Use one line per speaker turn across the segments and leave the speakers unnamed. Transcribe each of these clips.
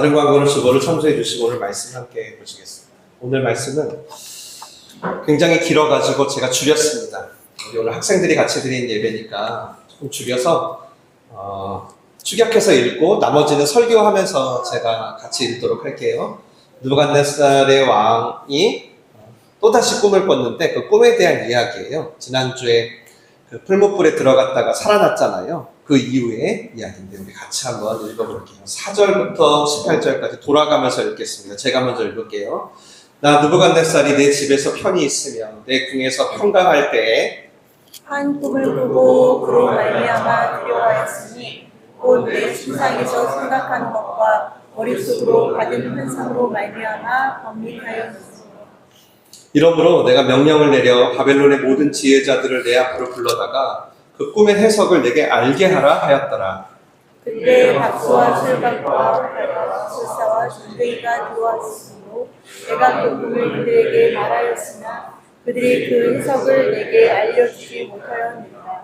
다른 광고를 주보를 참조해 주시고 오늘 말씀 함께 보시겠습니다. 오늘 말씀은 굉장히 길어가지고 제가 줄였습니다. 오늘 학생들이 같이 드린 예배니까 조금 줄여서 축약해서 읽고 나머지는 설교하면서 제가 같이 읽도록 할게요. 느부갓네살의 왕이 또다시 꿈을 꿨는데 그 꿈에 대한 이야기예요. 지난주에 그 풀무불에 들어갔다가 살아났잖아요. 그 이후의 이야기인데 우리 같이 한번 읽어볼게요. 4절부터 18절까지 돌아가면서 읽겠습니다. 제가 먼저 읽을게요. 나 느부갓네살이 내 집에서 편히 있으며 내 궁에서 평강할 때에
한 꿈을 꾸고 그로 말미암아 두려워하였으니 곧 내 신상에서 생각한 것과 머릿속으로 받은 환상으로 말미암아 범민하였으니
이러므로 내가 명령을 내려 바벨론의 모든 지혜자들을 내 앞으로 불러다가 그 꿈의 해석을 내게 알게 하라 하였더라.
그때 박수와 철갑과 술사와 전대기가 들어왔으므로 내가 그 꿈을 그들에게 말하였으나 그들이 그 해석을 내게 알려주지 못하였느니라.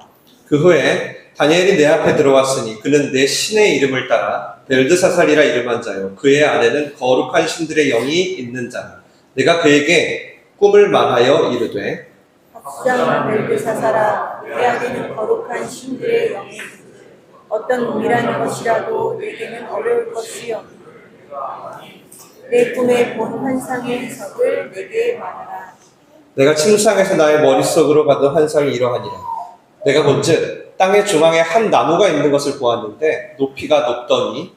그 후에 다니엘이 내 앞에 들어왔으니 그는 내 신의 이름을 따라 벨드사살이라 이름한 자요 그의 안에는 거룩한 신들의 영이 있는 자라. 내가 그에게 꿈을 말하여 이르되
박수장과 벨드사살아 내 안에는 거룩한 신들의 영이 어떤 은밀한 것이라도 내게는 어려울 것이 없느니라. 내 꿈에 본 환상의 해석을 내게 말하라. 내가
침상에서 나의 머릿속으로 받은 환상이 이러하니라. 내가 본즉 땅의 중앙에 한 나무가 있는 것을 보았는데 높이가 높더니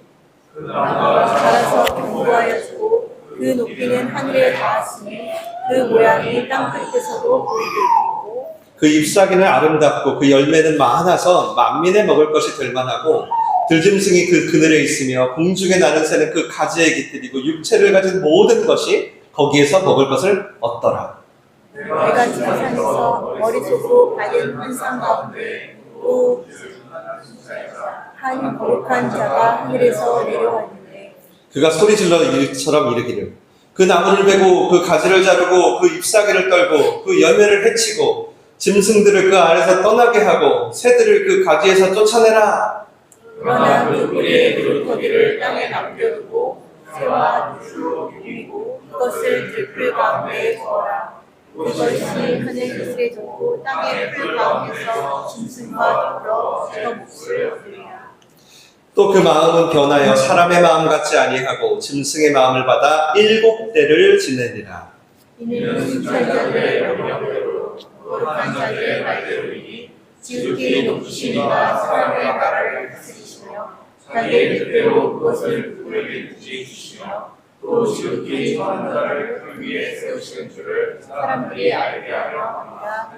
그 나무가 자라서 견고하여지고 그 높이는 하늘에 닿았으니 그 모양이 땅 끝에서도 보이게 되고
그 잎사귀는 아름답고 그 열매는 많아서 만민에 먹을 것이 될 만하고 들짐승이 그 그늘에 있으며 공중에 나는 새는 그 가지에 깃들이고 육체를 가진 모든 것이 거기에서 먹을 것을 얻더라.
내가 침상에서 머릿속으로 받은 환상 가운데 또 한 거룩한 자가 하늘에서 내려왔는데
그가 소리질러 일처럼 이르기를 그 나무를 베고 그 가지를 자르고 그 잎사귀를 떨고 그 열매를 해치고 짐승들을 그 아래서 떠나게 하고 새들을 그 가지에서 쫓아내라.
그러나 그 뿌리의 그루터기를 땅에 남겨두고 새와 들로 누이고 그것을 들풀 가운데에 두어라. 그것이 하늘 이슬에 젖고 땅의 풀 가운데서 짐승과 더불어 저 몫을 얻으리라.
또 그 마음은 변하여 사람의 마음 같지 아니하고 짐승의 마음을 받아 7대를 지내니라.
이는 순찰자들의 명령대로 거룩한 자들의 말대로이니 지극히 높으신 이가 사람의 나라를 다스리시며 자기의 뜻대로 그것을 누구에게 주시며 또 지극히 정한 자를 그 위에 세우시는 줄을 사람들이 알게 하려 합니다.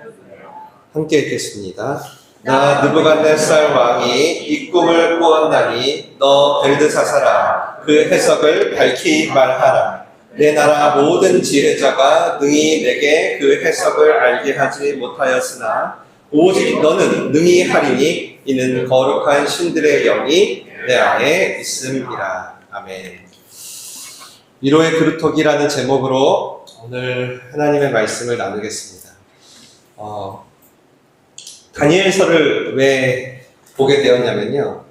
함께 읽겠습니다. 나 느부갓네살 왕이 이 꿈을 꾸었나니 너 벨드사살아 그 해석을 밝히 말하라. 내 나라 모든 지혜자가 능히 내게 그 해석을 알게 하지 못하였으나 오직 너는 능히 하리니 이는 거룩한 신들의 영이 내 안에 있음이라. 아멘. 위로의 그루터기라는 제목으로 오늘 하나님의 말씀을 나누겠습니다. 다니엘서를 왜 보게 되었냐면요.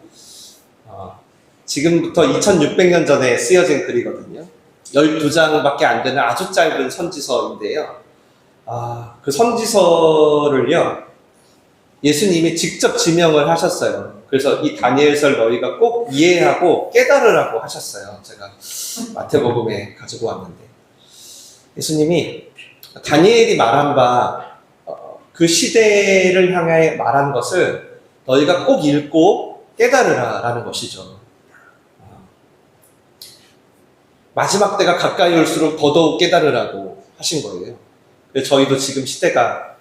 지금부터 2600년 전에 쓰여진 글이거든요. 12장밖에 안 되는 아주 짧은 선지서인데요. 그 선지서를요, 예수님이 직접 지명을 하셨어요. 그래서 이 다니엘서를 너희가 꼭 이해하고 깨달으라고 하셨어요. 제가 마태복음에 가지고 왔는데. 예수님이 다니엘이 말한 바 그 시대를 향해 말한 것을 너희가 꼭 읽고 깨달으라 라는 것이죠. 마지막 때가 가까이 올수록 더더욱 깨달으라고 하신 거예요. 그래서 저희도 지금 시대가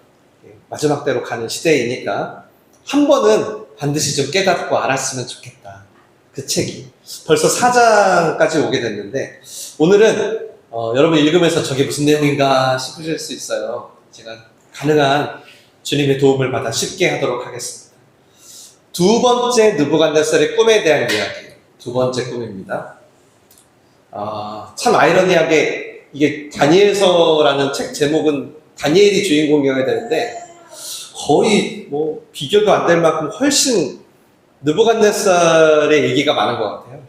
마지막 때로 가는 시대이니까 한 번은 반드시 좀 깨닫고 알았으면 좋겠다. 그 책이. 벌써 4장까지 오게 됐는데 오늘은 여러분 읽으면서 저게 무슨 내용인가 싶으실 수 있어요. 제가 가능한 주님의 도움을 받아 쉽게 하도록 하겠습니다. 두 번째 느부갓네살의 꿈에 대한 이야기. 두 번째 꿈입니다. 참 아이러니하게 이게 다니엘서라는 책 제목은 다니엘이 주인공이어야 되는데 거의 뭐 비교도 안 될 만큼 훨씬 느부갓네살의 얘기가 많은 것 같아요.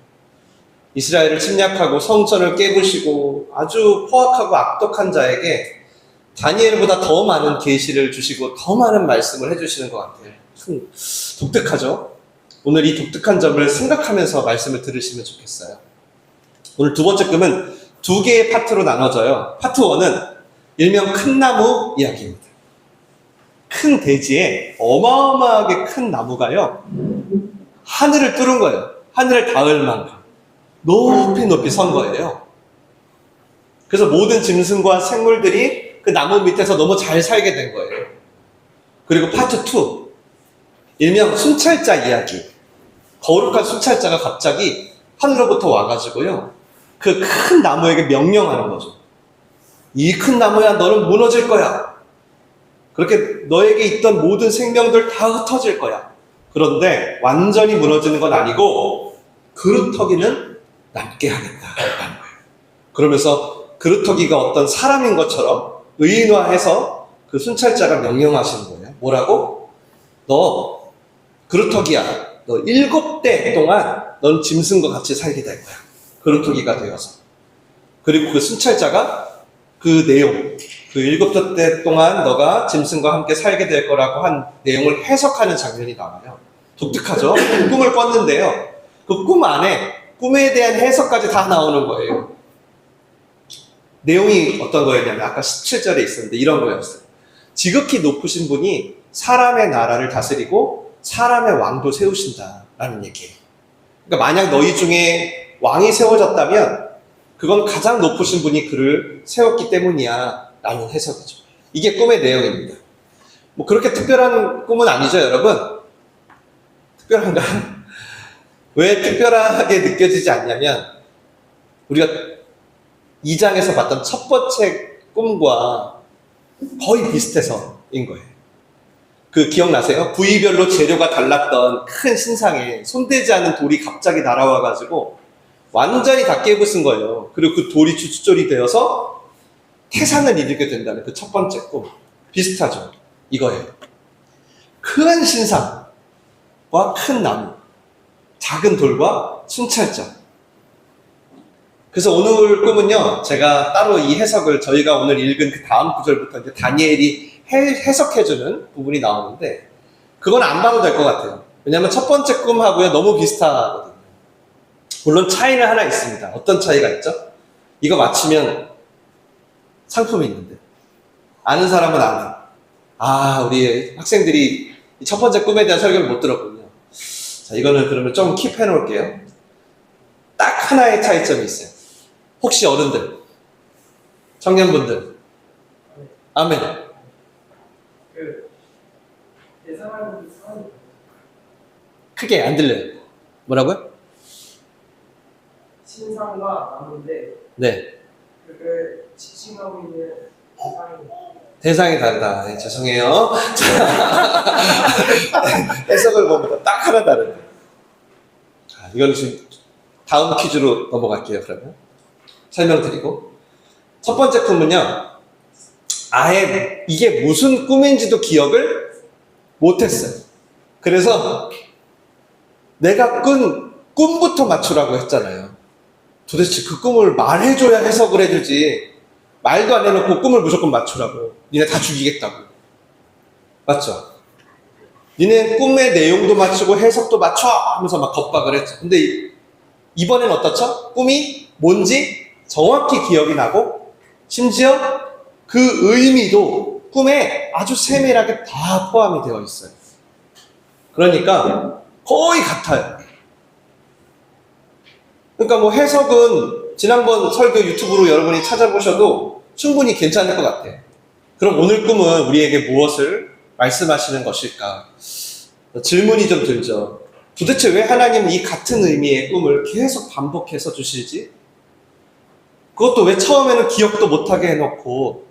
이스라엘을 침략하고 성전을 깨부시고 아주 포악하고 악독한 자에게 다니엘보다 더 많은 계시를 주시고 더 많은 말씀을 해주시는 것 같아요. 참 독특하죠? 오늘 이 독특한 점을 생각하면서 말씀을 들으시면 좋겠어요. 오늘 두 번째 꿈은 두 개의 파트로 나눠져요. 파트 1은 일명 큰 나무 이야기입니다. 큰 대지에 어마어마하게 큰 나무가요, 하늘을 뚫은 거예요. 하늘을 닿을 만큼 높이 높이 선 거예요. 그래서 모든 짐승과 생물들이 그 나무 밑에서 너무 잘 살게 된 거예요. 그리고 파트 2, 일명 순찰자 이야기. 거룩한 순찰자가 갑자기 하늘로부터 와가지고요, 그 큰 나무에게 명령하는 거죠. 이 큰 나무야, 너는 무너질 거야. 그렇게 너에게 있던 모든 생명들 다 흩어질 거야. 그런데 완전히 무너지는 건 아니고 그루터기는 남게 하겠다라는 거예요. 그러면서 그루터기가 어떤 사람인 것처럼 의인화해서 그 순찰자가 명령하시는 거예요. 뭐라고? 너 그루터기야. 너 7대 동안 넌 짐승과 같이 살게 될 거야. 그루터기가 되어서. 그리고 그 순찰자가 그 내용, 그 7대 동안 너가 짐승과 함께 살게 될 거라고 한 내용을 해석하는 장면이 나와요. 독특하죠? 꿈을 꿨는데요, 그 꿈 안에 꿈에 대한 해석까지 다 나오는 거예요. 내용이 어떤 거였냐면 아까 17절에 있었는데 이런 거였어요. 지극히 높으신 분이 사람의 나라를 다스리고 사람의 왕도 세우신다라는 얘기예요. 그러니까 만약 너희 중에 왕이 세워졌다면 그건 가장 높으신 분이 그를 세웠기 때문이야 라는 해석이죠. 이게 꿈의 내용입니다. 뭐 그렇게 특별한 꿈은 아니죠, 여러분? 특별한가? 왜 특별하게 느껴지지 않냐면 우리가 2장에서 봤던 첫 번째 꿈과 거의 비슷해서인 거예요. 그 기억나세요? 부위별로 재료가 달랐던 큰 신상에 손대지 않은 돌이 갑자기 날아와가지고 완전히 다 깨부순 거예요. 그리고 그 돌이 주춧돌이 되어서 태산을 이루게 된다는 그 첫 번째 꿈. 비슷하죠? 이거예요. 큰 신상과 큰 나무, 작은 돌과 순찰자. 그래서 오늘 꿈은요, 제가 따로 이 해석을 저희가 오늘 읽은 그 다음 구절부터 이제 다니엘이 해석해주는 부분이 나오는데 그건 안 봐도 될 것 같아요. 왜냐하면 첫 번째 꿈하고요 너무 비슷하거든요. 물론 차이는 하나 있습니다. 어떤 차이가 있죠? 이거 맞히면 상품이 있는데 아는 사람은 아는. 우리 학생들이 첫 번째 꿈에 대한 설교를 못 들었군요. 자, 이거는 그러면 좀 킵해 놓을게요. 딱 하나의 차이점이 있어요. 혹시 어른들, 청년분들, 아멘. 크게 안 들려요. 뭐라고요?
신상과 나무인데
네.
그걸 지칭하고 있는
대상이 다르다. 네, 죄송해요. 해석을 봅니다. 딱 하나 다르네. 이건 지금 다음 퀴즈로 넘어갈게요. 그러면 설명드리고, 첫 번째 꿈은요, 아예 이게 무슨 꿈인지도 기억을 못했어요. 그래서 내가 꾼 꿈부터 맞추라고 했잖아요. 도대체 그 꿈을 말해줘야 해석을 해주지, 말도 안 해놓고 꿈을 무조건 맞추라고. 니네 다 죽이겠다고. 맞죠? 니네 꿈의 내용도 맞추고 해석도 맞춰! 하면서 막 겁박을 했죠. 근데 이번엔 어떻죠? 꿈이 뭔지 정확히 기억이 나고, 심지어 그 의미도 꿈에 아주 세밀하게 다 포함이 되어 있어요. 그러니까 거의 같아요. 그러니까 뭐 해석은 지난번 설교 유튜브로 여러분이 찾아보셔도 충분히 괜찮을 것 같아요. 그럼 오늘 꿈은 우리에게 무엇을 말씀하시는 것일까? 질문이 좀 들죠. 도대체 왜 하나님은 이 같은 의미의 꿈을 계속 반복해서 주시지? 그것도 왜 처음에는 기억도 못하게 해놓고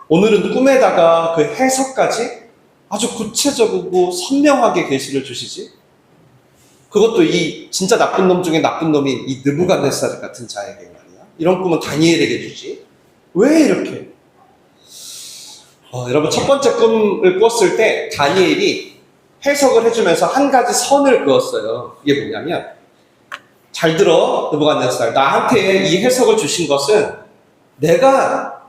오늘은 꿈에다가 그 해석까지 아주 구체적이고 선명하게 계시를 주시지? 그것도 이 진짜 나쁜 놈 중에 나쁜 놈인 이 느부갓네살 같은 자에게 말이야. 이런 꿈은 다니엘에게 주지? 왜 이렇게? 여러분, 첫 번째 꿈을 꿨을 때 다니엘이 해석을 해주면서 한 가지 선을 그었어요. 이게 뭐냐면 잘 들어, 느부갓네살. 나한테 이 해석을 주신 것은 내가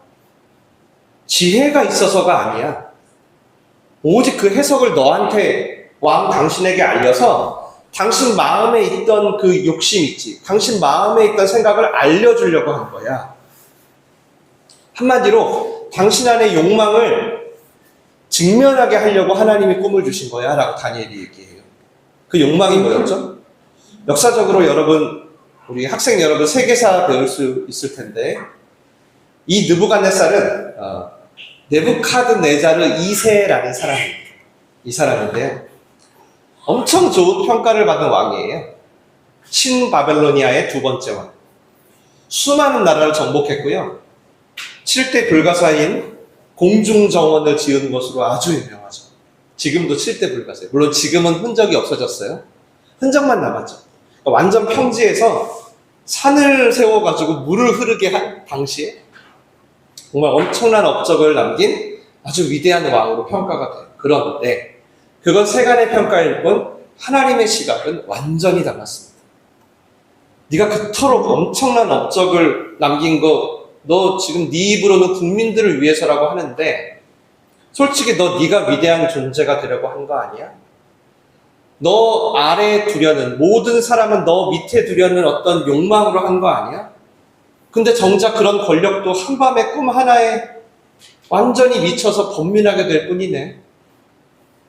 지혜가 있어서가 아니야. 오직 그 해석을 너한테, 왕 당신에게 알려서 당신 마음에 있던 그 욕심 있지, 당신 마음에 있던 생각을 알려주려고 한 거야. 한마디로 당신 안의 욕망을 직면하게 하려고 하나님이 꿈을 주신 거야 라고 다니엘이 얘기해요. 그 욕망이 뭐였죠? 역사적으로 여러분, 우리 학생 여러분 세계사 배울 수 있을 텐데, 이 느부갓네살은 네부카드네자르 2세라는 사람입니다. 이 사람인데요, 엄청 좋은 평가를 받은 왕이에요. 신바벨로니아의 두 번째 왕. 수많은 나라를 정복했고요, 7대 불가사인 공중정원을 지은 것으로 아주 유명하죠. 지금도 7대 불가사예요. 물론 지금은 흔적이 없어졌어요. 흔적만 남았죠. 그러니까 완전 평지에서 산을 세워가지고 물을 흐르게 한 당시에 정말 엄청난 업적을 남긴 아주 위대한 왕으로 평가가 돼요. 그런데 그건 세간의 평가일 뿐 하나님의 시각은 완전히 달랐습니다. 네가 그토록 엄청난 업적을 남긴 거, 너 지금 네 입으로는 국민들을 위해서라고 하는데 솔직히 너 네가 위대한 존재가 되려고 한 거 아니야? 너 아래에 두려는, 모든 사람은 너 밑에 두려는 어떤 욕망으로 한 거 아니야? 근데 정작 그런 권력도 한밤에 꿈 하나에 완전히 미쳐서 번민하게 될 뿐이네.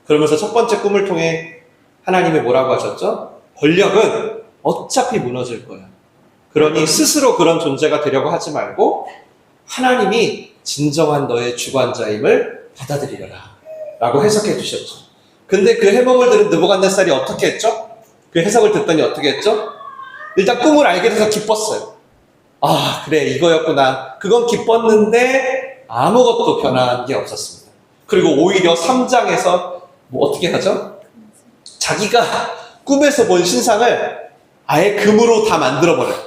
그러면서 첫 번째 꿈을 통해 하나님이 뭐라고 하셨죠? 권력은 어차피 무너질 거야. 그러니 스스로 그런 존재가 되려고 하지 말고 하나님이 진정한 너의 주관자임을 받아들이려라 라고 해석해 주셨죠. 근데 그 해몽을 들은 느부갓네살이 어떻게 했죠? 그 해석을 듣더니 어떻게 했죠? 일단 꿈을 알게 돼서 기뻤어요. 아, 그래, 이거였구나. 그건 기뻤는데 아무것도 변한 게 없었습니다. 그리고 오히려 3장에서 뭐 어떻게 하죠? 자기가 꿈에서 본 신상을 아예 금으로 다 만들어버려요.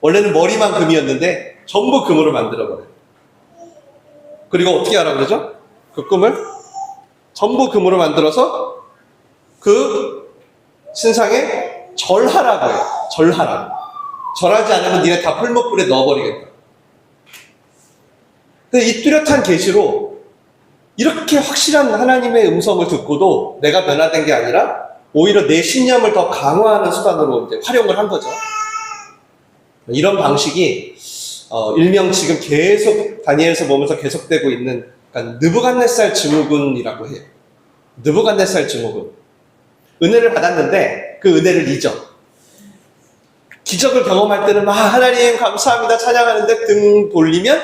원래는 머리만 금이었는데 전부 금으로 만들어버려요. 그리고 어떻게 하라고 그러죠? 그 꿈을 전부 금으로 만들어서 그 신상에 절하라고 해요. 절하라고. 절하지 않으면 니네 다 풀목불에 넣어버리겠다. 근데 이 뚜렷한 계시로 이렇게 확실한 하나님의 음성을 듣고도 내가 변화된 게 아니라 오히려 내 신념을 더 강화하는 수단으로 이제 활용을 한 거죠. 이런 방식이 일명 지금 계속 다니엘서 보면서 계속되고 있는, 그러니까 느부갓네살 증후군이라고 해요. 느부갓네살 증후군. 은혜를 받았는데 그 은혜를 잊어. 기적을 경험할 때는 막 하나님 감사합니다 찬양하는데 등 돌리면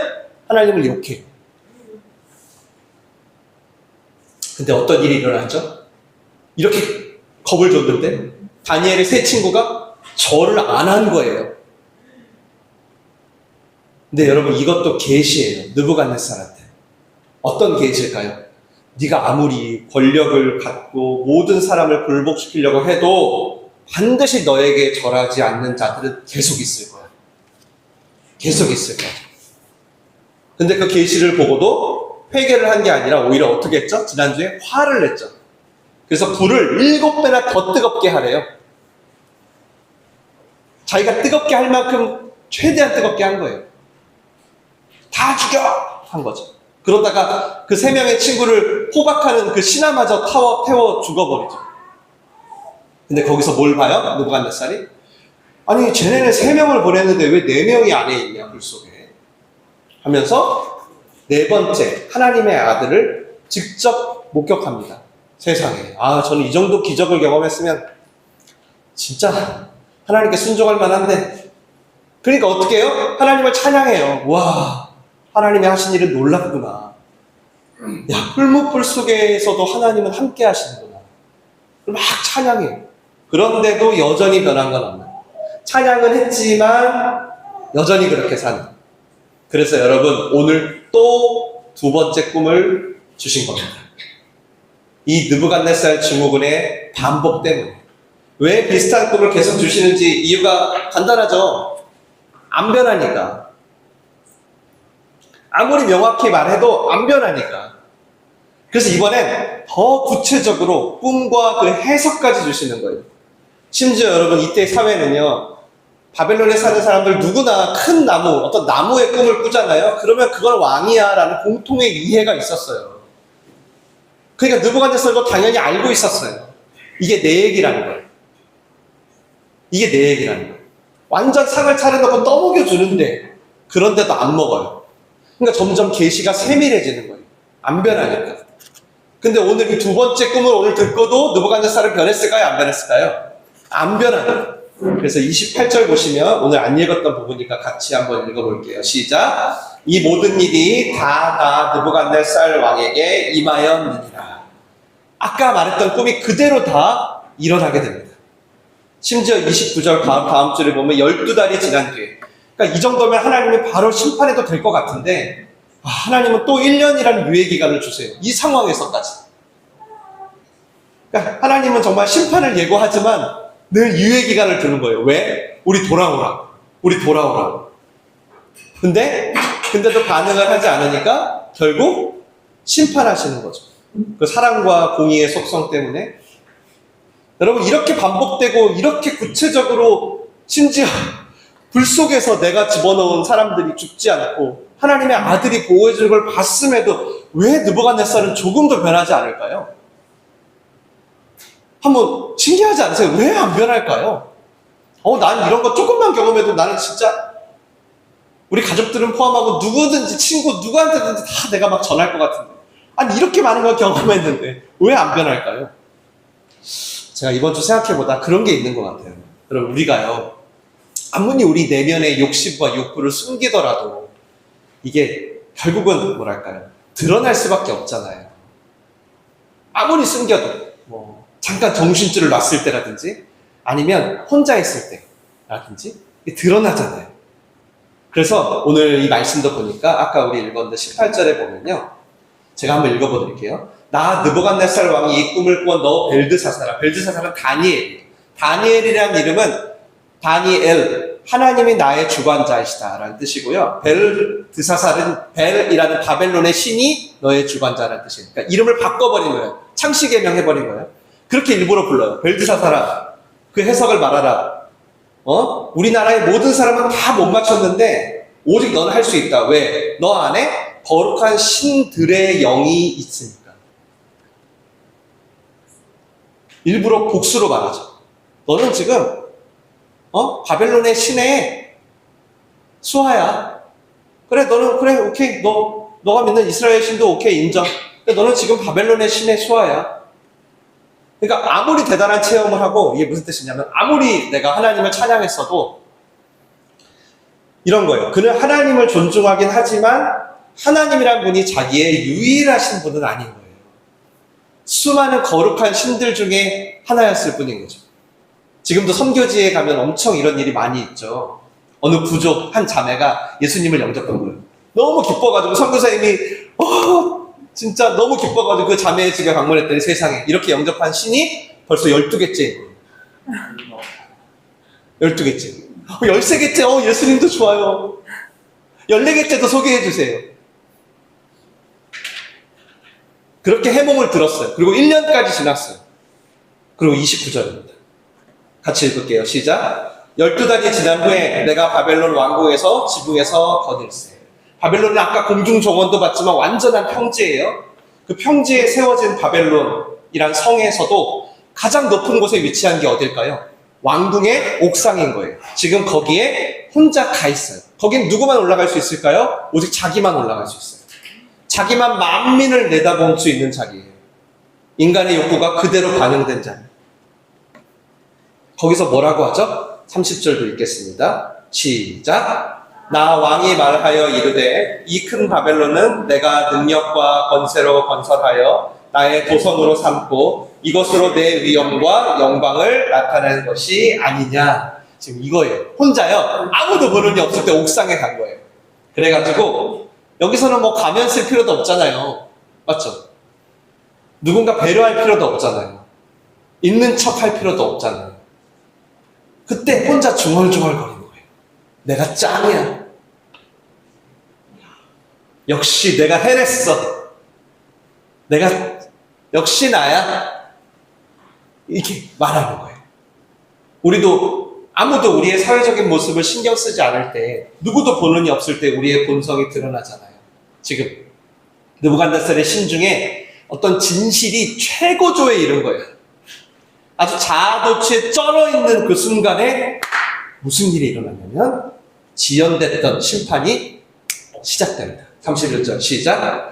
하나님을 욕해요. 근데 어떤 일이 일어났죠? 이렇게 겁을 줬는데 다니엘의 세 친구가 절을 안 한 거예요. 근데 여러분, 이것도 계시예요. 느부갓네살한테. 어떤 계시일까요? 네가 아무리 권력을 갖고 모든 사람을 굴복시키려고 해도 반드시 너에게 절하지 않는 자들은 계속 있을 거야. 계속 있을 거야. 근데 그 계시를 보고도 회개를 한 게 아니라 오히려 어떻게 했죠? 지난주에 화를 냈죠. 그래서 불을 7배나 더 뜨겁게 하래요. 자기가 뜨겁게 할 만큼 최대한 뜨겁게 한 거예요. 다 죽여! 한 거죠. 그러다가 그 3명의 친구를 포박하는 그 신하마저 태워 죽어버리죠. 근데 거기서 뭘 봐요? 느부갓네살이? 아니, 쟤네는 3명을 보냈는데 왜 4명이 안에 있냐, 불 속에. 하면서 4번째, 하나님의 아들을 직접 목격합니다. 세상에. 아, 저는 이 정도 기적을 경험했으면 진짜 하나님께 순종할 만한데. 그러니까 어떻게 해요? 하나님을 찬양해요. 와, 하나님이 하신 일은 놀랍구나. 야, 풀무불 속에서도 하나님은 함께 하시는구나. 막 찬양해요. 그런데도 여전히 변한 건 없나요? 찬양은 했지만 여전히 그렇게 사는. 그래서 여러분, 오늘 또 두 번째 꿈을 주신 겁니다. 이 느부갓네살 증후군의 반복 때문에. 왜 비슷한 꿈을 계속 주시는지 이유가 간단하죠. 안 변하니까. 아무리 명확히 말해도 안 변하니까. 그래서 이번엔 더 구체적으로 꿈과 그 해석까지 주시는 거예요. 심지어 여러분 이때 사회는요, 바벨론에 사는 사람들 누구나 큰 나무, 어떤 나무의 꿈을 꾸잖아요. 그러면 그건 왕이야 라는 공통의 이해가 있었어요. 그러니까 느부갓네살도 당연히 알고 있었어요. 이게 내 얘기라는 거예요. 이게 내 얘기라는 거예요. 완전 상을 차려놓고 떠먹여주는데 그런데도 안 먹어요. 그러니까 점점 계시가 세밀해지는 거예요. 안 변하니까. 근데 오늘 이 두 번째 꿈을 오늘 듣고도 느부갓네살은 변했을까요? 안 변했을까요? 안 변하요. 그래서 28절 보시면 오늘 안 읽었던 부분이니까 같이 한번 읽어볼게요. 시작. 이 모든 일이 다 느부갓네살 왕에게 임하였느니라. 아까 말했던 꿈이 그대로 다 일어나게 됩니다. 심지어 29절 다음 줄을 보면 12달이 지난 뒤에, 그러니까 이 정도면 하나님이 바로 심판해도 될 것 같은데 하나님은 또 1년이라는 유예기간을 주세요. 이 상황에서까지. 그러니까 하나님은 정말 심판을 예고하지만 늘 유예기간을 두는 거예요. 왜? 우리 돌아오라. 우리 돌아오라. 근데도 반응을 하지 않으니까 결국 심판하시는 거죠. 그 사랑과 공의의 속성 때문에. 여러분, 이렇게 반복되고 이렇게 구체적으로 심지어 불 속에서 내가 집어넣은 사람들이 죽지 않고 하나님의 아들이 보호해주는 걸 봤음에도 왜 느부갓네살은 조금도 변하지 않을까요? 한번 신기하지 않으세요? 왜 안 변할까요? 난 이런 거 조금만 경험해도 나는 진짜 우리 가족들은 포함하고 누구든지 친구 누구한테든지 다 내가 막 전할 것 같은데 아니 이렇게 많은 걸 경험했는데 왜 안 변할까요? 제가 이번 주 생각해보다 그런 게 있는 것 같아요. 여러분, 우리가요 아무리 우리 내면의 욕심과 욕구를 숨기더라도 이게 결국은 뭐랄까요? 드러날 수밖에 없잖아요. 아무리 숨겨도 잠깐 정신줄을 놨을 때라든지 아니면 혼자 있을 때라든지 드러나잖아요. 그래서 오늘 이 말씀도 보니까 아까 우리 읽었는데 18절에 보면요. 제가 한번 읽어보드릴게요. 나 느부갓네살 왕이 이 꿈을 꾸어 너 벨드사사라. 벨드사사는 다니엘. 다니엘이라는 이름은 다니엘, 하나님이 나의 주관자이시다 라는 뜻이고요. 벨드사살은 벨이라는 바벨론의 신이 너의 주관자라는 뜻이에요. 그러니까 이름을 바꿔버린 거예요. 창씨 개명해버린 거예요. 그렇게 일부러 불러요. 벨드사사라. 그 해석을 말하라. 우리나라의 모든 사람은 다 못 맞췄는데 오직 너는 할 수 있다. 왜? 너 안에 거룩한 신들의 영이 있으니까. 일부러 복수로 말하죠. 너는 지금 바벨론의 신의 수하야. 그래, 너는 그래, 오케이. 너가 믿는 이스라엘 신도 오케이, 인정. 근데 너는 지금 바벨론의 신의 수하야. 그러니까 아무리 대단한 체험을 하고, 이게 무슨 뜻이냐면 아무리 내가 하나님을 찬양했어도 이런 거예요. 그는 하나님을 존중하긴 하지만 하나님이란 분이 자기의 유일하신 분은 아닌 거예요. 수많은 거룩한 신들 중에 하나였을 뿐인 거죠. 지금도 선교지에 가면 엄청 이런 일이 많이 있죠. 어느 부족 한 자매가 예수님을 영접한 거예요. 너무 기뻐가지고 선교사님이 진짜 너무 기뻐가지고 그 자매의 집에 방문했더니 세상에 이렇게 영접한 신이 벌써 12개째인 거예요. 12개째. 13개째, 예수님도 좋아요. 14개째도 소개해주세요. 그렇게 해몽을 들었어요. 그리고 1년까지 지났어요. 그리고 29절입니다. 같이 읽을게요. 시작. 12달이 지난 후에 내가 바벨론 왕궁에서 지붕에서 거닐세. 바벨론은 아까 공중 정원도 봤지만 완전한 평지예요. 그 평지에 세워진 바벨론이란 성에서도 가장 높은 곳에 위치한 게 어딜까요? 왕궁의 옥상인 거예요. 지금 거기에 혼자 가 있어요. 거긴 누구만 올라갈 수 있을까요? 오직 자기만 올라갈 수 있어요. 자기만 만민을 내다볼 수 있는 자리예요. 인간의 욕구가 그대로 반영된 자리. 거기서 뭐라고 하죠? 30절도 읽겠습니다. 시작. 나 왕이 말하여 이르되 이 큰 바벨론은 내가 능력과 건세로 건설하여 나의 도성으로 삼고 이것으로 내 위엄과 영광을 나타내는 것이 아니냐. 지금 이거예요. 혼자요. 아무도 보는 이 없을 때 옥상에 간 거예요. 그래가지고 여기서는 가면 쓸 필요도 없잖아요. 맞죠? 누군가 배려할 필요도 없잖아요. 있는 척 할 필요도 없잖아요. 그때 혼자 중얼중얼 거리는 거예요. 내가 짱이야. 역시 내가 해냈어. 내가 역시 나야. 이렇게 말하는 거예요. 우리도 아무도 우리의 사회적인 모습을 신경 쓰지 않을 때, 누구도 보는이 없을 때 우리의 본성이 드러나잖아요. 지금 느부갓네살의 신 중에 어떤 진실이 최고조에 이른 거예요. 아주 자아도취에 쩔어 있는 그 순간에 무슨 일이 일어나냐면 지연됐던 심판이 시작됩니다. 31절 시작.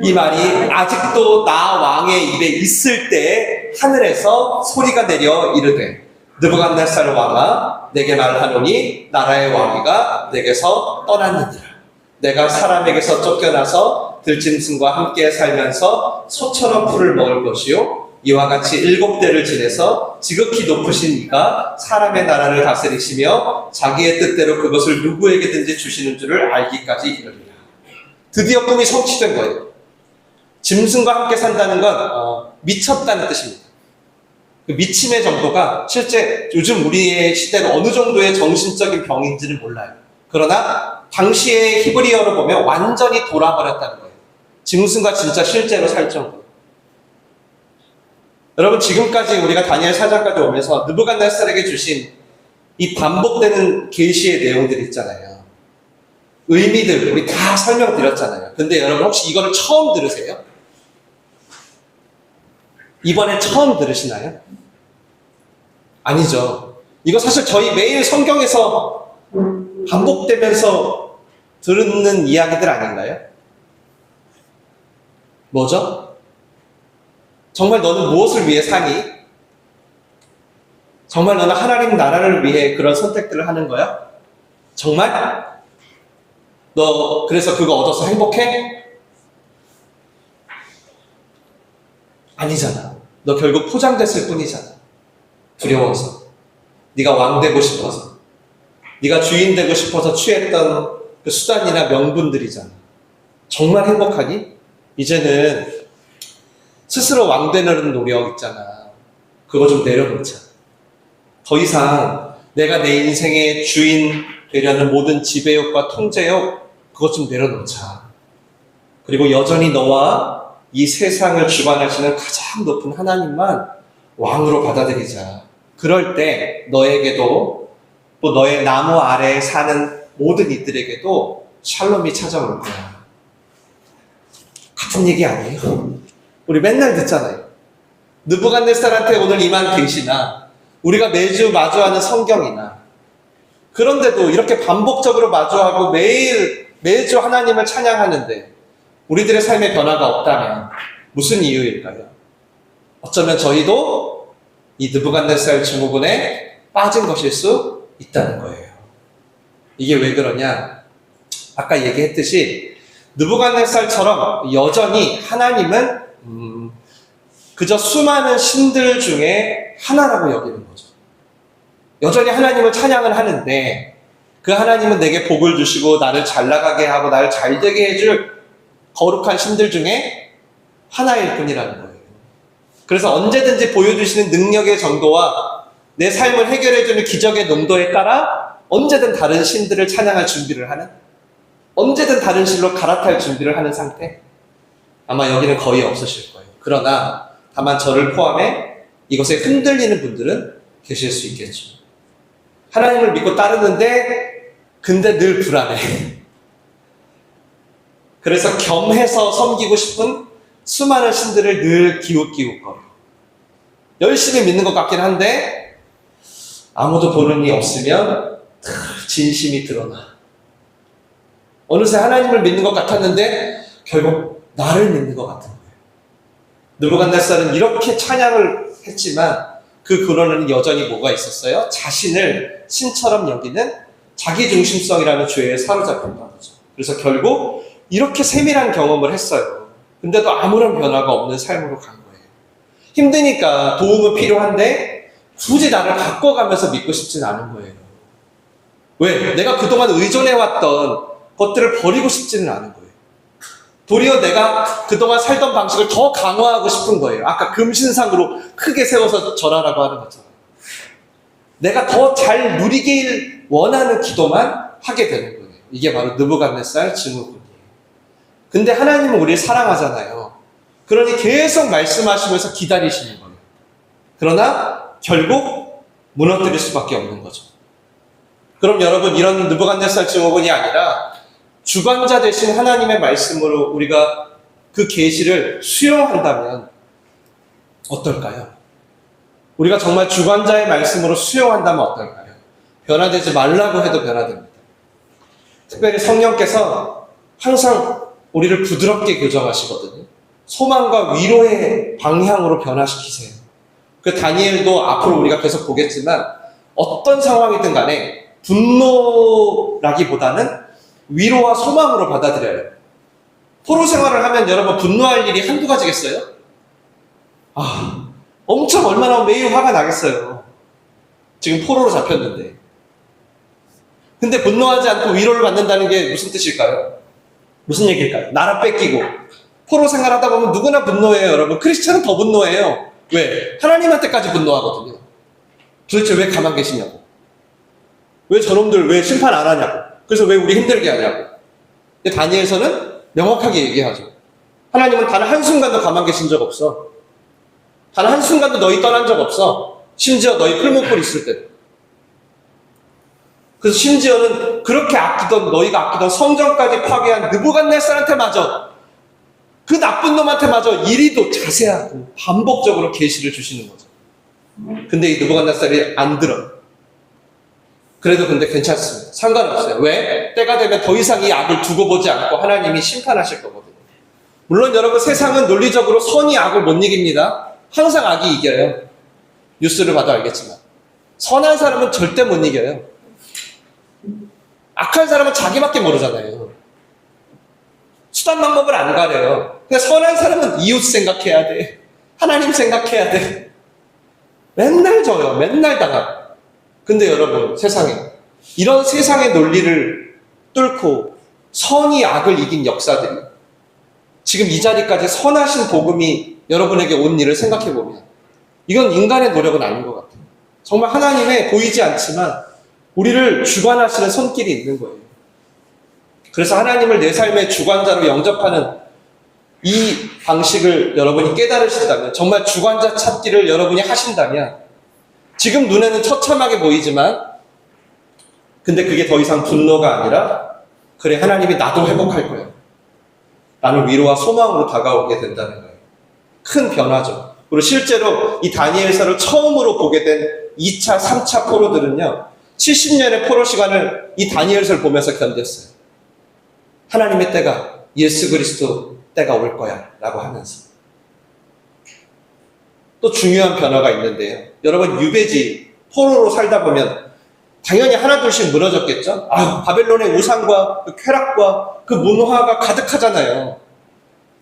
이 말이 아직도 나 왕의 입에 있을 때 하늘에서 소리가 내려 이르되 느부갓네살 왕아 내게 말하노니 나라의 왕위가 내게서 떠났느니라. 내가 사람에게서 쫓겨나서 들짐승과 함께 살면서 소처럼 풀을 먹을 것이요 이와 같이 7대를 지내서 지극히 높으신 이가 사람의 나라를 다스리시며 자기의 뜻대로 그것을 누구에게든지 주시는 줄을 알기까지 이르리라. 드디어 꿈이 성취된 거예요. 짐승과 함께 산다는 건 미쳤다는 뜻입니다. 그 미침의 정도가 실제 요즘 우리의 시대는 어느 정도의 정신적인 병인지는 몰라요. 그러나 당시의 히브리어로 보면 완전히 돌아버렸다는 거예요. 짐승과 진짜 실제로 살 정도. 여러분 지금까지 우리가 다니엘 4장까지 오면서 느부갓네살에게 주신 이 반복되는 계시의 내용들 있잖아요. 의미들 우리 다 설명드렸잖아요. 근데 여러분 혹시 이거를 처음 들으세요? 이번에 처음 들으시나요? 아니죠. 이거 사실 저희 매일 성경에서 반복되면서 듣는 이야기들 아닌가요? 뭐죠? 정말 너는 무엇을 위해 사니? 정말 너는 하나님 나라를 위해 그런 선택들을 하는 거야? 정말? 너 그래서 그거 얻어서 행복해? 아니잖아. 너 결국 포장됐을 뿐이잖아. 두려워서. 네가 왕 되고 싶어서. 네가 주인 되고 싶어서 취했던 그 수단이나 명분들이잖아. 정말 행복하니? 이제는 스스로 왕 되는 노력 있잖아. 그거 좀 내려놓자. 더 이상 내가 내 인생의 주인 되려는 모든 지배욕과 통제욕 그것 좀 내려놓자. 그리고 여전히 너와 이 세상을 주관하시는 가장 높은 하나님만 왕으로 받아들이자. 그럴 때 너에게도 또 너의 나무 아래에 사는 모든 이들에게도 샬롬이 찾아올 거야. 같은 얘기 아니에요? 우리 맨날 듣잖아요. 느부갓네살한테 오늘 임한 계시나 우리가 매주 마주하는 성경이나 그런데도 이렇게 반복적으로 마주하고 매주 하나님을 찬양하는데 우리들의 삶의 변화가 없다면 무슨 이유일까요? 어쩌면 저희도 이 느부갓네살 증후군에 빠진 것일 수 있다는 거예요. 이게 왜 그러냐? 아까 얘기했듯이 느부갓네살처럼 여전히 하나님은 그저 수많은 신들 중에 하나라고 여기는 거죠. 여전히 하나님을 찬양을 하는데 그 하나님은 내게 복을 주시고 나를 잘 나가게 하고 나를 잘 되게 해줄 거룩한 신들 중에 하나일 뿐이라는 거예요. 그래서 언제든지 보여주시는 능력의 정도와 내 삶을 해결해주는 기적의 농도에 따라 언제든 다른 신들을 찬양할 준비를 하는, 언제든 다른 신로 갈아탈 준비를 하는 상태. 아마 여기는 거의 없으실 거예요. 그러나 다만 저를 포함해 이것에 흔들리는 분들은 계실 수 있겠죠. 하나님을 믿고 따르는데 근데 늘 불안해. 그래서 겸해서 섬기고 싶은 수많은 신들을 늘 기웃기웃거려. 열심히 믿는 것 같긴 한데 아무도 보는 이 없으면 진심이 드러나. 어느새 하나님을 믿는 것 같았는데 결국 나를 믿는 것 같은 거예요. 느부갓네살은 이렇게 찬양을 했지만 그 근원에는 여전히 뭐가 있었어요? 자신을 신처럼 여기는 자기중심성이라는 죄에 사로잡힌다는 거죠. 그래서 결국 이렇게 세밀한 경험을 했어요. 근데도 아무런 변화가 없는 삶으로 간 거예요. 힘드니까 도움은 필요한데 굳이 나를 바꿔가면서 믿고 싶진 않은 거예요. 왜? 내가 그동안 의존해왔던 것들을 버리고 싶지는 않은 거예요. 도리어 내가 그동안 살던 방식을 더 강화하고 싶은 거예요. 아까 금신상으로 크게 세워서 절하라고 하는 것처럼. 내가 더 잘 누리길 원하는 기도만 하게 되는 거예요. 이게 바로 느부갓네살 증후군이에요. 근데 하나님은 우리를 사랑하잖아요. 그러니 계속 말씀하시면서 기다리시는 거예요. 그러나 결국 무너뜨릴 수밖에 없는 거죠. 그럼 여러분, 이런 느부갓네살 증후군이 아니라 주관자 되신 하나님의 말씀으로 우리가 그 계시를 수용한다면 어떨까요? 우리가 정말 주관자의 말씀으로 수용한다면 어떨까요? 변화되지 말라고 해도 변화됩니다. 특별히 성령께서 항상 우리를 부드럽게 교정하시거든요. 소망과 위로의 방향으로 변화시키세요. 그 다니엘도 앞으로 우리가 계속 보겠지만 어떤 상황이든 간에 분노라기보다는 위로와 소망으로 받아들여요. 포로 생활을 하면 여러분 분노할 일이 한두 가지겠어요? 엄청 얼마나 매일 화가 나겠어요. 지금 포로로 잡혔는데. 근데 분노하지 않고 위로를 받는다는 게 무슨 뜻일까요? 무슨 얘기일까요? 나라 뺏기고 포로 생활하다 보면 누구나 분노해요. 여러분, 크리스찬은 더 분노해요. 왜? 하나님한테까지 분노하거든요. 도대체 왜 가만 계시냐고, 왜 저놈들 왜 심판 안 하냐고, 그래서 왜 우리 힘들게 하냐고. 근데 다니엘서는 명확하게 얘기하죠. 하나님은 단 한순간도 가만 계신 적 없어. 단 한순간도 너희 떠난 적 없어. 심지어 너희 풀목불 있을 때도. 그래서 심지어는 그렇게 너희가 아끼던 성전까지 파괴한 느부갓네살한테마저, 그 나쁜 놈한테마저 이리도 자세하고 반복적으로 계시를 주시는 거죠. 근데 이 느부갓네살이 안 들어요. 그래도 근데 괜찮습니다. 상관없어요. 왜? 때가 되면 더 이상 이 악을 두고 보지 않고 하나님이 심판하실 거거든요. 물론 여러분, 세상은 논리적으로 선이 악을 못 이깁니다. 항상 악이 이겨요. 뉴스를 봐도 알겠지만 선한 사람은 절대 못 이겨요. 악한 사람은 자기밖에 모르잖아요. 수단 방법을 안 가려요. 근데 선한 사람은 이웃 생각해야 돼. 하나님 생각해야 돼. 맨날 져요. 맨날 당하고. 근데 여러분, 이런 세상의 논리를 뚫고 선이 악을 이긴 역사들이, 지금 이 자리까지 선하신 복음이 여러분에게 온 일을 생각해보면 이건 인간의 노력은 아닌 것 같아요. 정말 하나님의 보이지 않지만 우리를 주관하시는 손길이 있는 거예요. 그래서 하나님을 내 삶의 주관자로 영접하는 이 방식을 여러분이 깨달으신다면, 정말 주관자 찾기를 여러분이 하신다면, 지금 눈에는 처참하게 보이지만 근데 그게 더 이상 분노가 아니라, 그래, 하나님이 나도 회복할 거야, 라는 위로와 소망으로 다가오게 된다는 거예요. 큰 변화죠. 그리고 실제로 이 다니엘서를 처음으로 보게 된 2차, 3차 포로들은요, 70년의 포로 시간을 이 다니엘서를 보면서 견뎠어요. 하나님의 때가, 예수 그리스도 때가 올 거야 라고 하면서. 또 중요한 변화가 있는데요, 여러분, 유배지 포로로 살다 보면 당연히 하나둘씩 무너졌겠죠. 바벨론의 우상과 그 쾌락과 그 문화가 가득하잖아요.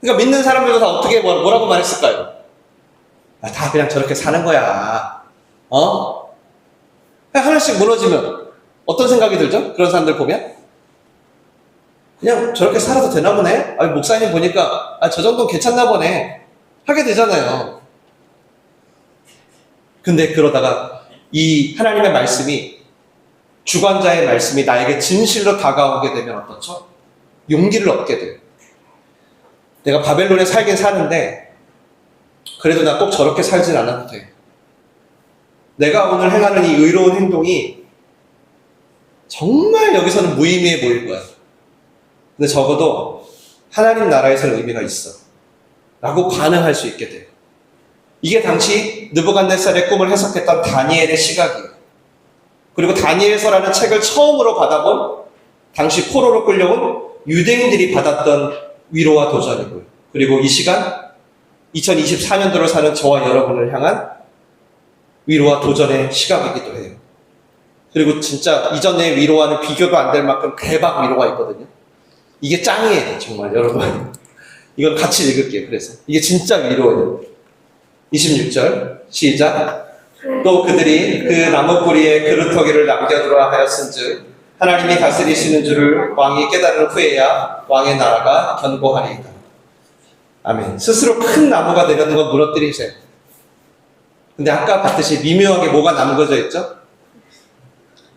그러니까 믿는 사람들도 다 어떻게 뭐라고 말했을까요? 다 그냥 저렇게 사는 거야. 하나씩 무너지면 어떤 생각이 들죠? 그런 사람들 보면 그냥 저렇게 살아도 되나 보네? 목사님 보니까 저 정도는 괜찮나 보네 하게 되잖아요. 근데 그러다가 이 하나님의 말씀이, 주관자의 말씀이 나에게 진실로 다가오게 되면 어떻죠? 용기를 얻게 돼요. 내가 바벨론에 살긴 사는데 그래도 나 꼭 저렇게 살진 않아도 돼. 내가 오늘 행하는 이 의로운 행동이 정말 여기서는 무의미해 보일 거야. 근데 적어도 하나님 나라에서는 의미가 있어 라고 반응할 수 있게 돼요. 이게 당시 느부갓네살의 꿈을 해석했던 다니엘의 시각이에요. 그리고 다니엘서라는 책을 처음으로 받아본 당시 포로로 끌려온 유대인들이 받았던 위로와 도전이고요. 그리고 이 시간 2024년도를 사는 저와 여러분을 향한 위로와 도전의 시각이기도 해요. 그리고 진짜 이전의 위로와는 비교도 안 될 만큼 대박 위로가 있거든요. 이게 짱이에요, 정말 여러분. 이건 같이 읽을게요. 그래서 이게 진짜 위로예요. 26절 시작. 또 그들이 그 나무 뿌리에 그루터기를 남겨두라 하였은즉 하나님이 다스리시는 줄을 왕이 깨달은 후에야 왕의 나라가 견고하리이다. 아멘. 스스로 큰 나무가 되려는 건 무너뜨리세요. 근데 아까 봤듯이 미묘하게 뭐가 남겨져 있죠?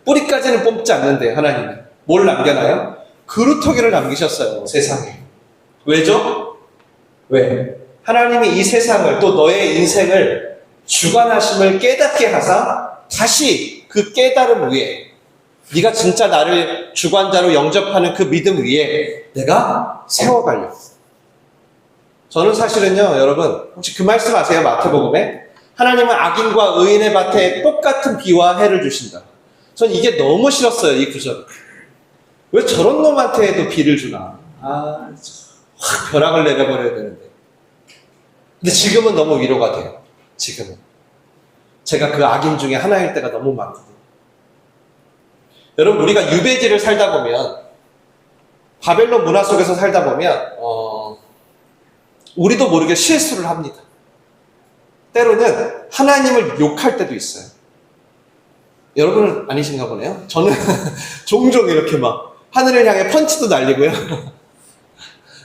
뿌리까지는 뽑지 않는데 하나님이 뭘 남겨놔요? 그루터기를 남기셨어요, 세상에. 왜죠? 왜? 하나님이 이 세상을, 또 너의 인생을 주관하심을 깨닫게 하사 다시 그 깨달음 위에, 네가 진짜 나를 주관자로 영접하는 그 믿음 위에 내가 세워가려고. 저는 사실은요, 여러분, 혹시 그 말씀 아세요? 마태복음에 하나님은 악인과 의인의 밭에 똑같은 비와 해를 주신다. 전 이게 너무 싫었어요, 이 구절. 왜 저런 놈한테도 비를 주나? 확 벼락을 내려버려야 되는데. 근데 지금은 너무 위로가 돼요. 지금은. 제가 그 악인 중에 하나일 때가 너무 많거든요. 여러분, 우리가 유배지를 살다 보면, 바벨론 문화 속에서 살다 보면, 우리도 모르게 실수를 합니다. 때로는 하나님을 욕할 때도 있어요. 여러분은 아니신가 보네요. 저는 종종 이렇게 막 하늘을 향해 펀치도 날리고요.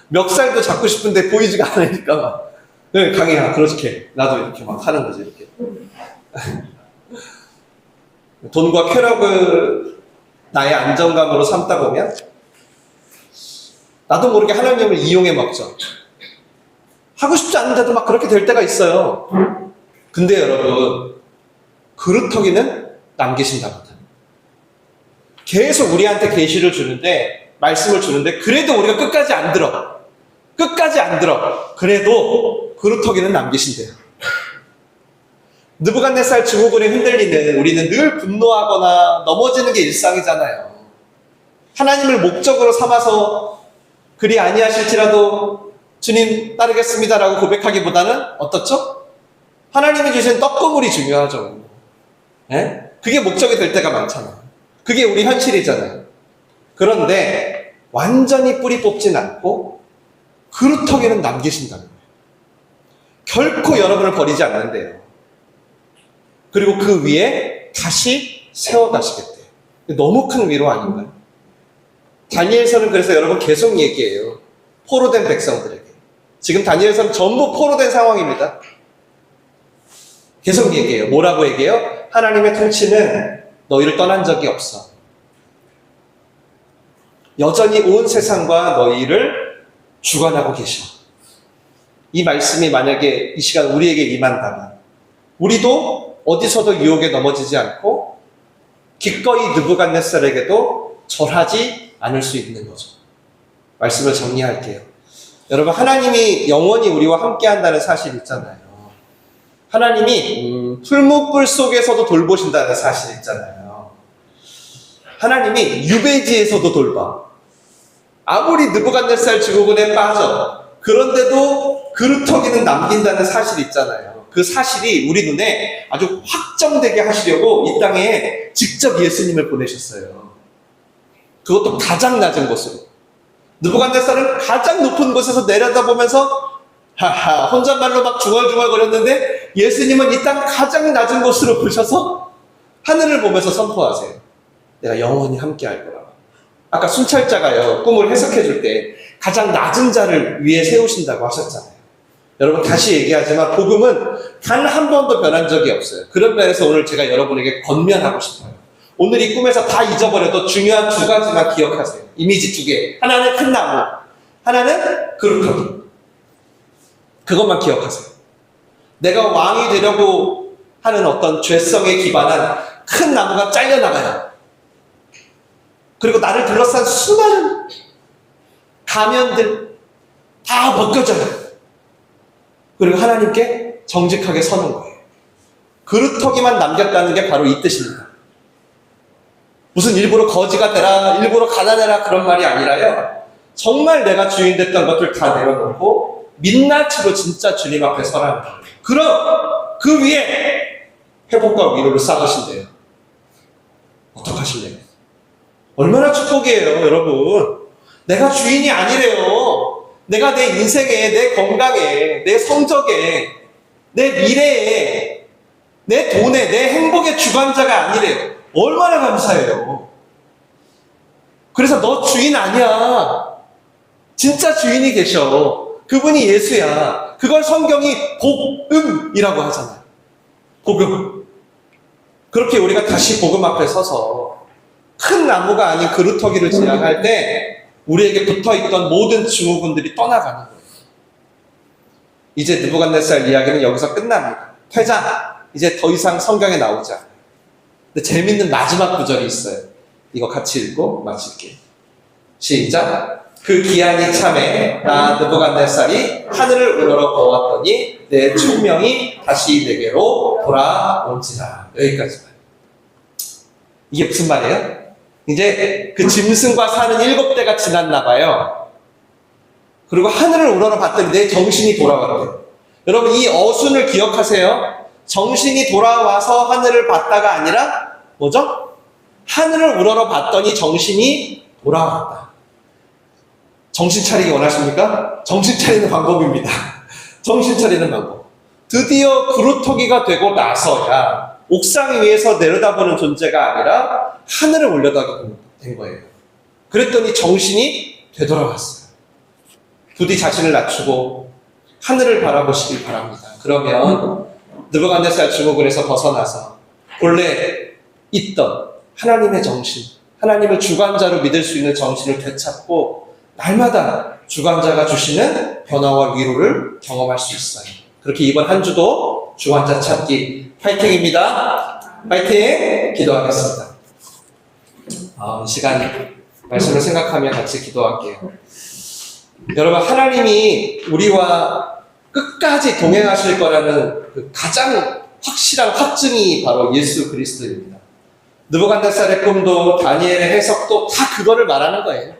멱살도 잡고 싶은데 보이지가 않으니까 막. 네, 강희야, 그렇게. 나도 이렇게 막 하는 거지, 이렇게. 돈과 쾌락을 나의 안정감으로 삼다 보면 나도 모르게 하나님을 이용해 먹죠. 하고 싶지 않은데도 막 그렇게 될 때가 있어요. 근데 여러분, 그루터기는 남기신답니다. 계속 우리한테 계시를 주는데, 말씀을 주는데, 그래도 우리가 끝까지 안 들어. 끝까지 안 들어. 그래도 그루터기는 남기신대요. 느부갓네살 증후군에 흔들리는 우리는 늘 분노하거나 넘어지는 게 일상이잖아요. 하나님을 목적으로 삼아서 그리 아니하실지라도 주님 따르겠습니다라고 고백하기보다는 어떻죠? 하나님이 주신 떡고물이 중요하죠. 네? 그게 목적이 될 때가 많잖아요. 그게 우리 현실이잖아요. 그런데 완전히 뿌리 뽑진 않고 그루터기는 남기신다는 거예요. 결코 여러분을 버리지 않는데요. 그리고 그 위에 다시 세워가시겠대요. 너무 큰 위로 아닌가요? 다니엘서는 그래서 여러분 계속 얘기해요. 포로된 백성들에게. 지금 다니엘서는 전부 포로된 상황입니다. 계속 얘기해요. 뭐라고 얘기해요? 하나님의 통치는 너희를 떠난 적이 없어. 여전히 온 세상과 너희를 주관하고 계셔. 이 말씀이 만약에 이 시간 우리에게 임한다면 우리도 어디서도 유혹에 넘어지지 않고 기꺼이 느부갓네살에게도 절하지 않을 수 있는 거죠. 말씀을 정리할게요. 여러분, 하나님이 영원히 우리와 함께 한다는 사실 있잖아요. 하나님이 풀무불 속에서도 돌보신다는 사실 있잖아요. 하나님이 유배지에서도 돌봐. 아무리 느부갓네살 증후군에 빠져. 그런데도 그루터기는 남긴다는 사실 있잖아요. 그 사실이 우리 눈에 아주 확정되게 하시려고 이 땅에 직접 예수님을 보내셨어요. 그것도 가장 낮은 곳으로. 느부갓네살은 가장 높은 곳에서 내려다보면서 하하 혼잣말로 막 중얼중얼거렸는데 예수님은 이 땅 가장 낮은 곳으로 보셔서 하늘을 보면서 선포하세요. 내가 영원히 함께 할 거라. 아까 순찰자가요 꿈을 해석해 줄 때 가장 낮은 자를 위에 세우신다고 하셨잖아요. 여러분 다시 얘기하지만 복음은 단 한 번도 변한 적이 없어요. 그런 면에서 오늘 제가 여러분에게 권면하고 싶어요. 오늘 이 꿈에서 다 잊어버려도 중요한 두 가지만 기억하세요. 이미지 두 개. 하나는 큰 나무, 하나는 그루터기. 그것만 기억하세요. 내가 왕이 되려고 하는 어떤 죄성에 기반한 큰 나무가 잘려나가요. 그리고 나를 둘러싼 수많은 가면들 다 벗겨져요. 그리고 하나님께 정직하게 서는 거예요. 그루터기만 남겼다는 게 바로 이 뜻입니다. 무슨 일부러 거지가 되라, 일부러 가난해라 그런 말이 아니라요. 정말 내가 주인 됐던 것들 다 내려놓고 민낯으로 진짜 주님 앞에 서라는 거예요. 그럼 그 위에 회복과 위로를 쌓으신대요. 어떡하실래요? 얼마나 축복이에요, 여러분. 내가 주인이 아니래요. 내가 내 인생에, 내 건강에, 내 성적에, 내 미래에, 내 돈에, 내 행복의 주관자가 아니래요. 얼마나 감사해요. 그래서 너 주인 아니야. 진짜 주인이 계셔. 그분이 예수야. 그걸 성경이 복음이라고 하잖아요. 복음. 그렇게 우리가 다시 복음 앞에 서서 큰 나무가 아닌 그루터기를 지나갈 때 우리에게 붙어있던 모든 증후군들이 떠나가는 거예요. 이제 느부갓네살 이야기는 여기서 끝납니다. 퇴장. 이제 더 이상 성경에 나오지 않아요. 근데 재밌는 마지막 구절이 있어요. 이거 같이 읽고 마칠게요. 시작. 그 기한이 참에 나 느부갓네살이 하늘을 우러러 보았더니 내 총명이 다시 내게로 돌아온지라. 여기까지만. 이게 무슨 말이에요? 이제 그 짐승과 사는 7대가 지났나 봐요. 그리고 하늘을 우러러 봤더니 내 정신이 돌아왔대요. 여러분 이 어순을 기억하세요. 정신이 돌아와서 하늘을 봤다가 아니라 뭐죠? 하늘을 우러러 봤더니 정신이 돌아왔다. 정신 차리기 원하십니까? 정신 차리는 방법입니다. 정신 차리는 방법. 드디어 그루터기가 되고 나서야 옥상 위에서 내려다보는 존재가 아니라 하늘을 올려다보게 된 거예요. 그랬더니 정신이 되돌아왔어요. 부디 자신을 낮추고 하늘을 바라보시길 바랍니다. 그러면 느부갓네살 증후군에서 벗어나서 본래 있던 하나님의 정신, 하나님을 주관자로 믿을 수 있는 정신을 되찾고 날마다 주관자가 주시는 변화와 위로를 경험할 수 있어요. 그렇게 이번 한 주도 주관자 찾기 파이팅입니다. 파이팅! 기도하겠습니다. 이 시간 말씀을 생각하며 같이 기도할게요. 여러분 하나님이 우리와 끝까지 동행하실 거라는 그 가장 확실한 확증이 바로 예수 그리스도입니다. 느부갓네살의 꿈도 다니엘의 해석도 다 그거를 말하는 거예요.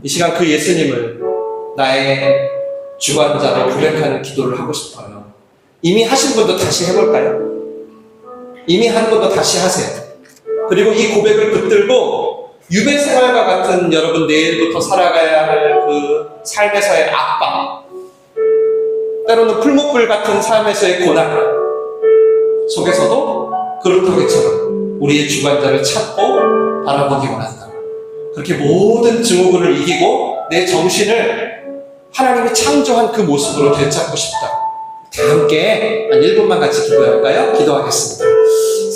이 시간 그 예수님을 나의 주관자로 고백하는 기도를 하고 싶어요. 이미 하신 분도 다시 해볼까요? 이미 한 분도 다시 하세요. 그리고 이 고백을 붙들고 유배 생활과 같은 여러분 내일부터 살아가야 할 그 삶에서의 압박, 때로는 풀무불 같은 삶에서의 고난 속에서도 그루터기처럼 우리의 주관자를 찾고 바라보기 원한다. 그렇게 모든 증후군을 이기고 내 정신을 하나님이 창조한 그 모습으로 되찾고 싶다. 다 함께 한 1분만 같이 기도할까요? 기도하겠습니다.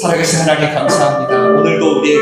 살아계신 하나님 감사합니다. 오늘도 우리의